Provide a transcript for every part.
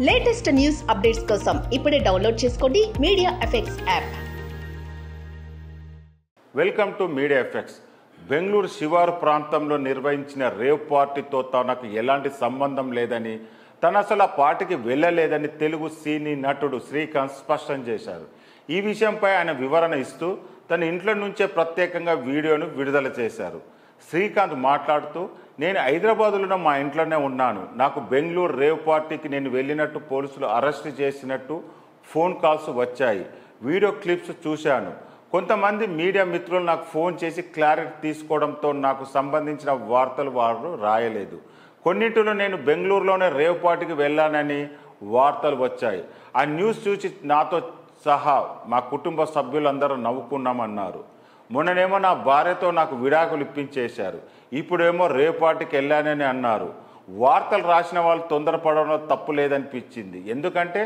Latest news updates కోసం ఇప్పుడే download చేసుకోండి media effects app. Welcome to media effects. Bengaluru శివారు ప్రాంతంలో నిర్వహించిన రేవ్ పార్టీతో తనకు ఎలాంటి సంబంధం లేదని, తను అసలు ఆ పార్టీకి వెళ్ళలేదని తెలుగు సినీ నటుడు శ్రీకాంత్ స్పష్టం చేశారు. ఈ విషయంపై ఆయన వివరణ ఇస్తూ తన ఇంట్లో నుంచే ప్రత్యేకంగా వీడియోను విడుదల చేశారు. శ్రీకాంత్ మాట్లాడుతూ, నేను హైదరాబాద్లో మా ఇంట్లోనే ఉన్నాను. నాకు బెంగళూరు రేవ్ పార్టీకి నేను వెళ్ళినట్టు పోలీసులు అరెస్ట్ చేసినట్టు ఫోన్ కాల్స్ వచ్చాయి. వీడియో క్లిప్స్ చూశాను. కొంతమంది మీడియా మిత్రులు నాకు ఫోన్ చేసి క్లారిటీ తీసుకోవడంతో నాకు సంబంధించిన వార్తలు వారు రాయలేదు. కొన్నింటిలో నేను బెంగళూరులోనే రేవ్ పార్టీకి వెళ్ళానని వార్తలు వచ్చాయి. ఆ న్యూస్ చూసి నాతో సహా మా కుటుంబ సభ్యులందరూ నవ్వుకున్నామన్నారు. మొన్ననేమో నా భార్యతో నాకు విడాకులు ఇప్పించేశారు. ఇప్పుడేమో రేవ్ పార్టీకి వెళ్ళానని అన్నారు. వార్తలు రాసిన వాళ్ళు తొందరపడడంలో తప్పు లేదనిపించింది. ఎందుకంటే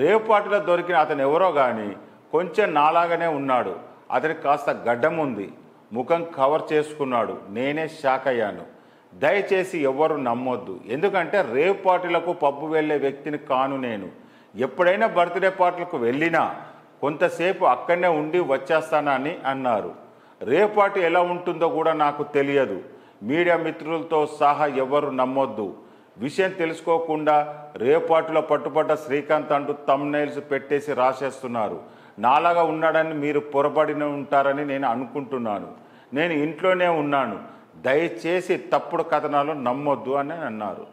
రేవ్ పార్టీలో దొరికిన అతను ఎవరో కానీ కొంచెం నాలాగానే ఉన్నాడు. అతనికి కాస్త గడ్డం ఉంది, ముఖం కవర్ చేసుకున్నాడు. నేనే షాక్ అయ్యాను. దయచేసి ఎవరు నమ్మొద్దు. ఎందుకంటే రేవ్ పార్టీలకు పబ్బు వెళ్ళే వ్యక్తిని కాను నేను. ఎప్పుడైనా బర్త్డే పార్టీలకు వెళ్ళినా కొంతసేపు అక్కడనే ఉండి వచ్చేస్తానని అన్నారు. రేవ్ పార్టీ ఎలా ఉంటుందో కూడా నాకు తెలియదు. మీడియా మిత్రులతో సహా ఎవరు నమ్మొద్దు. విషయం తెలుసుకోకుండా రేవ్ పార్టీలో పట్టుబడ్డ శ్రీకాంత్ అంటూ థంబ్నెయిల్స్ పెట్టేసి రాసేస్తున్నారు. నాలాగా ఉన్నాడని మీరు పొరబడి ఉంటారని నేను అనుకుంటున్నాను. నేను ఇంట్లోనే ఉన్నాను. దయచేసి తప్పుడు కథనాలు నమ్మొద్దు అని అన్నారు.